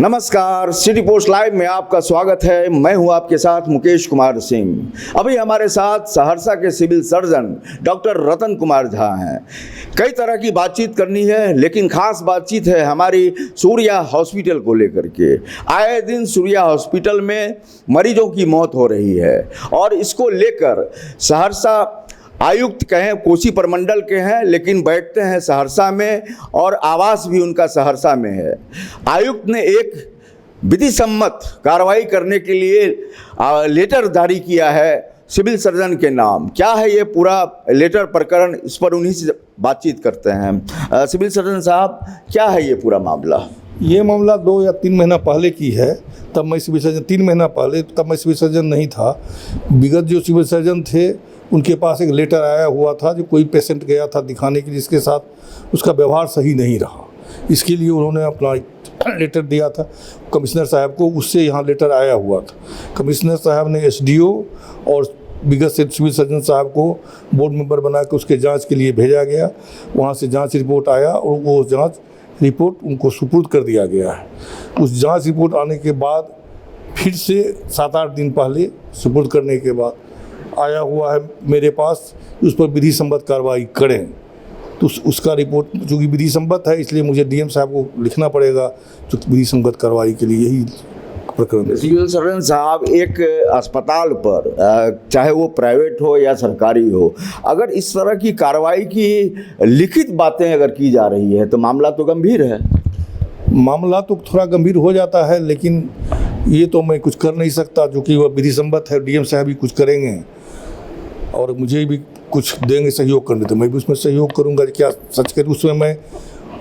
नमस्कार, city post live में आपका स्वागत है। मैं हूं आपके साथ मुकेश कुमार सिंह। अभी हमारे साथ सहरसा के civil surgeon doctor Ratan Kumar Jha हैं। कई तरह की बातचीत करनी है, लेकिन खास बातचीत है हमारी सूर्या हॉस्पिटल को लेकर के। आए दिन सूर्या हॉस्पिटल में मरीजों की मौत हो रही है और इसको लेकर सहरसा आयुक्त कहें कोसी प्रमंडल के हैं, लेकिन बैठते हैं सहरसा में और आवास भी उनका सहरसा में है। आयुक्त ने एक विधि सम्मत कार्रवाई करने के लिए लेटर जारी किया है सिविल सर्जन के नाम। क्या है ये पूरा लेटर प्रकरण, इस पर उन्हीं से बातचीत करते हैं। सिविल सर्जन साहब, क्या है ये पूरा मामला? ये मामला 2 या 3 महीना पहले की है। तब मैं सिविल सर्जन 3 महीना पहले तब मैं सिविल सर्जन नहीं था। विगत जो सिविल सर्जन थे उनके पास एक लेटर आया हुआ था जो कोई पेशेंट गया था दिखाने के लिए, जिसके साथ उसका व्यवहार सही नहीं रहा। इसके लिए उन्होंने अपना लेटर दिया था कमिश्नर साहब को। उससे यहाँ लेटर आया हुआ था। कमिश्नर साहब ने एसडीओ और विगत से सिविल सर्जन साहब को बोर्ड मेंबर बना के उसके जांच के लिए भेजा गया। वहाँ से जांच रिपोर्ट आया और वो जांच रिपोर्ट उनको सुपुर्द कर दिया गया है। उस जांच रिपोर्ट आने के बाद फिर से 7-8 दिन पहले सुपुर्द करने के बाद आया हुआ है मेरे पास, उस पर विधि सम्मत कार्रवाई करें। तो उसका रिपोर्ट चूँकि विधि सम्मत है, इसलिए मुझे डीएम साहब को लिखना पड़ेगा जो विधि सम्मत कार्रवाई के लिए। यही प्रकरण। सिविल सर्जन साहब, एक अस्पताल पर चाहे वो प्राइवेट हो या सरकारी हो, अगर इस तरह की कार्रवाई की लिखित बातें अगर की जा रही है तो मामला तो गंभीर है। मामला तो थोड़ा गंभीर हो जाता है, लेकिन ये तो मैं कुछ कर नहीं सकता, जो कि वह विधि सम्मत है। डीएम साहब भी कुछ करेंगे और मुझे भी कुछ देंगे सहयोग करने, तो मैं भी उसमें सहयोग करूंगा। क्या सच कर उसमें मैं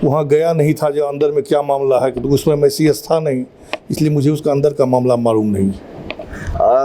वहाँ गया नहीं था जो अंदर में क्या मामला है, तो उसमें मैं सीएस था नहीं, इसलिए मुझे उसका अंदर का मामला मालूम नहीं।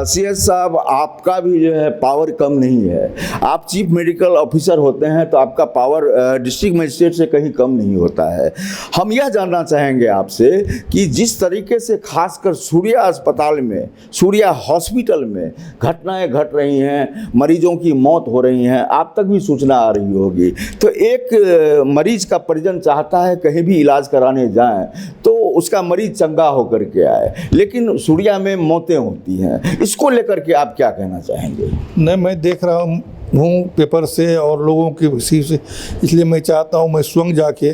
सीएस साहब, आपका भी जो है पावर कम नहीं है। आप चीफ मेडिकल ऑफिसर होते हैं तो आपका पावर डिस्ट्रिक्ट मजिस्ट्रेट से कहीं कम नहीं होता है। हम यह जानना चाहेंगे आपसे कि जिस तरीके से खासकर सूर्या अस्पताल में, सूर्या हॉस्पिटल में घटनाएं घट रही हैं, मरीजों की मौत हो रही हैं, आप तक भी सूचना आ रही होगी, तो एक मरीज का परिजन चाहता है कहीं भी इलाज कराने जाएं तो उसका मरीज चंगा होकर के आए, लेकिन सूर्या में मौतें होती हैं। इसको लेकर के आप क्या कहना चाहेंगे? नहीं, मैं देख रहा हूँ पेपर से और लोगों के किसी से, इसलिए मैं चाहता हूँ मैं स्वयं जाके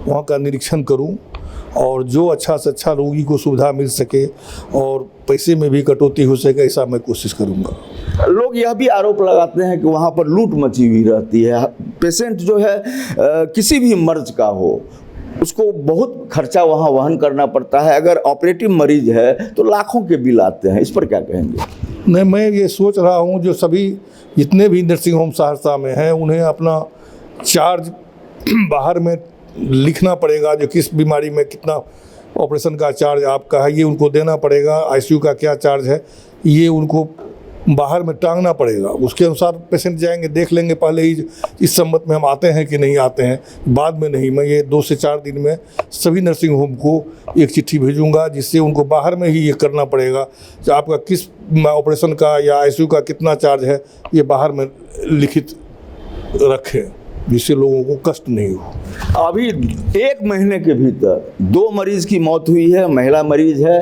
वहाँ का निरीक्षण करूँ और जो अच्छा से अच्छा रोगी को सुविधा मिल सके और पैसे में भी कटौती हो सके, ऐसा मैं कोशिश करूँगा। लोग यह भी आरोप लगाते हैं कि वहाँ पर लूट मची हुई रहती है। पेशेंट जो है किसी भी मर्ज का हो, उसको बहुत खर्चा वहाँ वहन करना पड़ता है। अगर ऑपरेटिव मरीज है तो लाखों के बिल आते हैं। इस पर क्या कहेंगे? नहीं, मैं ये सोच रहा हूँ जो सभी जितने भी नर्सिंग होम सहरसा में हैं उन्हें अपना चार्ज बाहर में लिखना पड़ेगा, जो किस बीमारी में कितना ऑपरेशन का चार्ज आपका है ये उनको देना पड़ेगा। आईसीयू का क्या चार्ज है ये उनको बाहर में टांगना पड़ेगा। उसके अनुसार पेशेंट जाएंगे, देख लेंगे पहले ही इस सम्मत में हम आते हैं कि नहीं आते हैं, बाद में नहीं। मैं ये 2 से 4 दिन में सभी नर्सिंग होम को एक चिट्ठी भेजूंगा, जिससे उनको बाहर में ही ये करना पड़ेगा कि आपका किस ऑपरेशन का या आईसीयू का कितना चार्ज है, ये बाहर में लिखित रखें, जिससे लोगों को कष्ट नहीं हो। अभी 1 महीने के भीतर 2 मरीज की मौत हुई है, महिला मरीज है।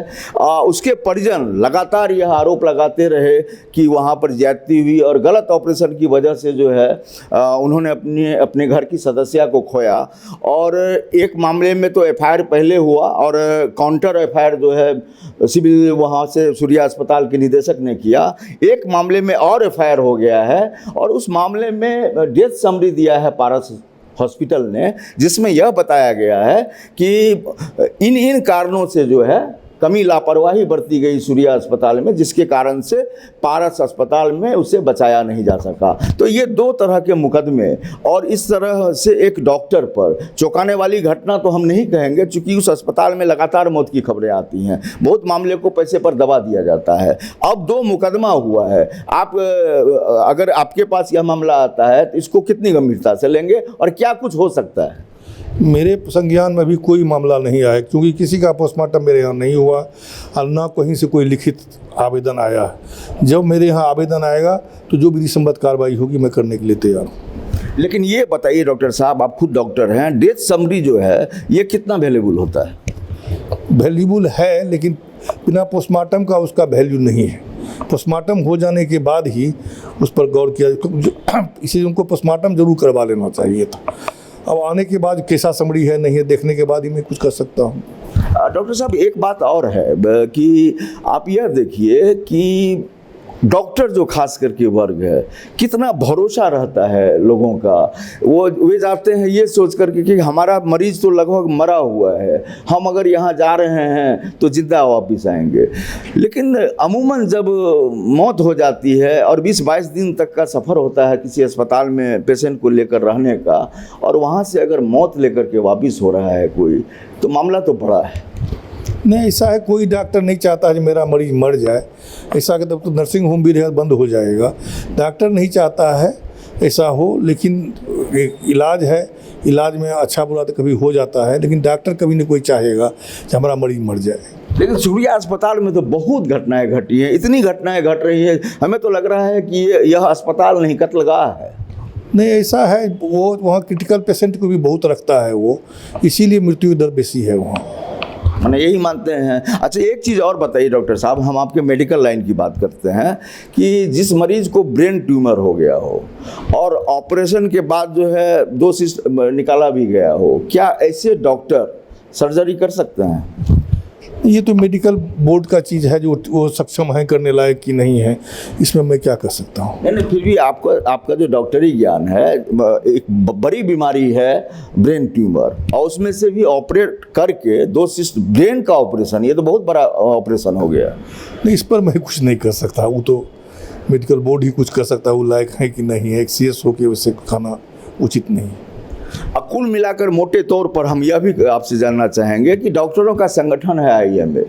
उसके परिजन लगातार यह आरोप लगाते रहे कि वहाँ पर ज्यादती हुई और गलत ऑपरेशन की वजह से जो है उन्होंने अपने घर की सदस्या को खोया। और एक मामले में तो एफआईआर पहले हुआ और काउंटर एफआईआर जो है सिविल वहाँ से सूर्या अस्पताल के निदेशक ने किया। एक मामले में और एफआईआर हो गया है और उस मामले में डेथ समरी दिया है पारस हॉस्पिटल ने, जिसमें यह बताया गया है कि इन कारणों से जो है कमी लापरवाही बरती गई सूर्या अस्पताल में, जिसके कारण से पारस अस्पताल में उसे बचाया नहीं जा सका। तो ये 2 तरह के मुकदमे और इस तरह से एक डॉक्टर पर चौंकाने वाली घटना तो हम नहीं कहेंगे, चूँकि उस अस्पताल में लगातार मौत की खबरें आती हैं, बहुत मामले को पैसे पर दबा दिया जाता है। अब 2 मुकदमा हुआ है। आप अगर आपके पास यह मामला आता है तो इसको कितनी गंभीरता से लेंगे और क्या कुछ हो सकता है? मेरे संज्ञान में भी कोई मामला नहीं आया, क्योंकि किसी का पोस्टमार्टम मेरे यहाँ नहीं हुआ और ना कहीं से कोई लिखित आवेदन आया है। जब मेरे यहाँ आवेदन आएगा तो जो विधि सम्मत कार्रवाई होगी मैं करने के लिए तैयार हूँ। लेकिन ये बताइए डॉक्टर साहब, आप खुद डॉक्टर हैं, डेथ समरी जो है ये कितना अवेलेबल होता है? वैल्यूबल है, लेकिन बिना पोस्टमार्टम का उसका वैल्यू नहीं है। पोस्टमार्टम हो जाने के बाद ही उस पर गौर किया, इसलिए उनको पोस्टमार्टम जरूर करवा लेना चाहिए था। अब आने के बाद कैसा समरी है नहीं है देखने के बाद ही मैं कुछ कर सकता हूँ। डॉक्टर साहब, एक बात और है कि आप यह देखिए कि डॉक्टर जो खास करके वर्ग है, कितना भरोसा रहता है लोगों का। वे जाते हैं ये सोच करके कि हमारा मरीज तो लगभग मरा हुआ है, हम अगर यहाँ जा रहे हैं तो जिंदा वापस आएंगे। लेकिन अमूमन जब मौत हो जाती है और 20-22 दिन तक का सफ़र होता है किसी अस्पताल में पेशेंट को लेकर रहने का, और वहाँ से अगर मौत लेकर के वापस हो रहा है कोई, तो मामला तो बड़ा है। नहीं, ऐसा है, कोई डॉक्टर नहीं चाहता है कि मेरा मरीज मर जाए। ऐसा कि तब तो नर्सिंग होम भी बंद हो जाएगा। डॉक्टर नहीं चाहता है ऐसा हो, लेकिन एक इलाज है, इलाज में अच्छा बुरा तो कभी हो जाता है, लेकिन डॉक्टर कभी नहीं कोई चाहेगा कि हमारा मरीज मर जाए। लेकिन सूर्या अस्पताल में तो बहुत घटनाएं घटी हैं, इतनी घटनाएं घट रही हैं, हमें तो लग रहा है कि यह अस्पताल नहीं कत्लगाह है। नहीं, ऐसा है, वो वहाँ क्रिटिकल पेशेंट को भी बहुत रखता है वो, इसीलिए मृत्यु दर बेसी है वहाँ। मैंने यही मानते हैं। अच्छा, एक चीज़ और बताइए डॉक्टर साहब, हम आपके मेडिकल लाइन की बात करते हैं कि जिस मरीज को ब्रेन ट्यूमर हो गया हो और ऑपरेशन के बाद जो है 2 सिस्ट निकाला भी गया हो, क्या ऐसे डॉक्टर सर्जरी कर सकते हैं? ये तो मेडिकल बोर्ड का चीज़ है, जो वो सक्षम है करने लायक कि नहीं है, इसमें मैं क्या कर सकता हूँ। नहीं, फिर भी आपका जो डॉक्टरी ज्ञान है, एक बड़ी बीमारी है ब्रेन ट्यूमर, और उसमें से भी ऑपरेट करके 2 सिस्ट ब्रेन का ऑपरेशन, ये तो बहुत बड़ा ऑपरेशन हो गया। नहीं, इस पर मैं कुछ नहीं कर सकता, वो तो मेडिकल बोर्ड ही कुछ कर सकता है, वो लायक है कि नहीं है। एक CS होकर उससे खाना उचित नहीं है। अब कुल मिलाकर मोटे तौर पर हम यह भी आपसे जानना चाहेंगे कि डॉक्टरों का संगठन है IMA,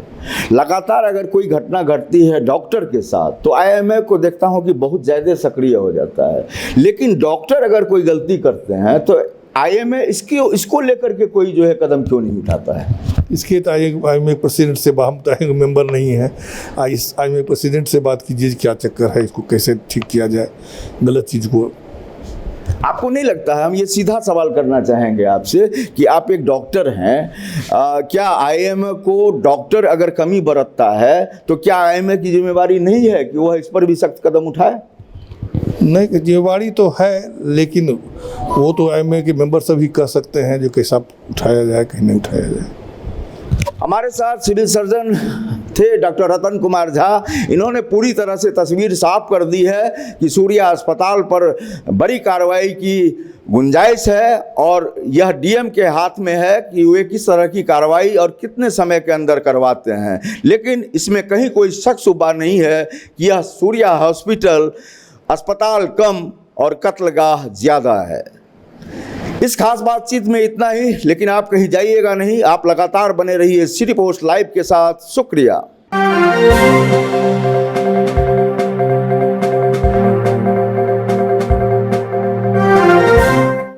लगातार अगर कोई घटना घटती है डॉक्टर के साथ तो IMA को देखता हूं कि बहुत ज़्यादा सक्रिय हो जाता है, लेकिन डॉक्टर अगर कोई गलती करते हैं तो IMA इसको लेकर के कोई जो है कदम क्यों नहीं उठाता है? इसके तो IMA प्रेसिडेंट से हम तो मेंबर नहीं है, IMA प्रेसिडेंट से बात कीजिए क्या चक्कर है, इसको कैसे ठीक किया जाए गलत चीज़ को। आपको नहीं लगता है, हम ये सीधा सवाल करना चाहेंगे आपसे कि आप एक डॉक्टर हैं, क्या IMA को डॉक्टर अगर कमी बरतता है तो क्या IMA की जिम्मेवारी नहीं है कि वह इस पर भी सख्त कदम उठाए? नहीं, जिम्मेवारी तो है, लेकिन वो तो IMA के मेंबर सभी कह सकते हैं जो कैसा उठाया जाए कहीं नहीं उठाया जाए। हमारे साथ सिविल सर्जन थे डॉक्टर रतन कुमार झा। इन्होंने पूरी तरह से तस्वीर साफ कर दी है कि सूर्या अस्पताल पर बड़ी कार्रवाई की गुंजाइश है, और यह DM के हाथ में है कि वे किस तरह की कार्रवाई और कितने समय के अंदर करवाते हैं। लेकिन इसमें कहीं कोई शक शुबा नहीं है कि यह सूर्या हॉस्पिटल अस्पताल कम और कत्लगाह ज़्यादा है। इस खास बातचीत में इतना ही, लेकिन आप कहीं जाइएगा नहीं, आप लगातार बने रहिए सिटी पोस्ट लाइव के साथ। शुक्रिया।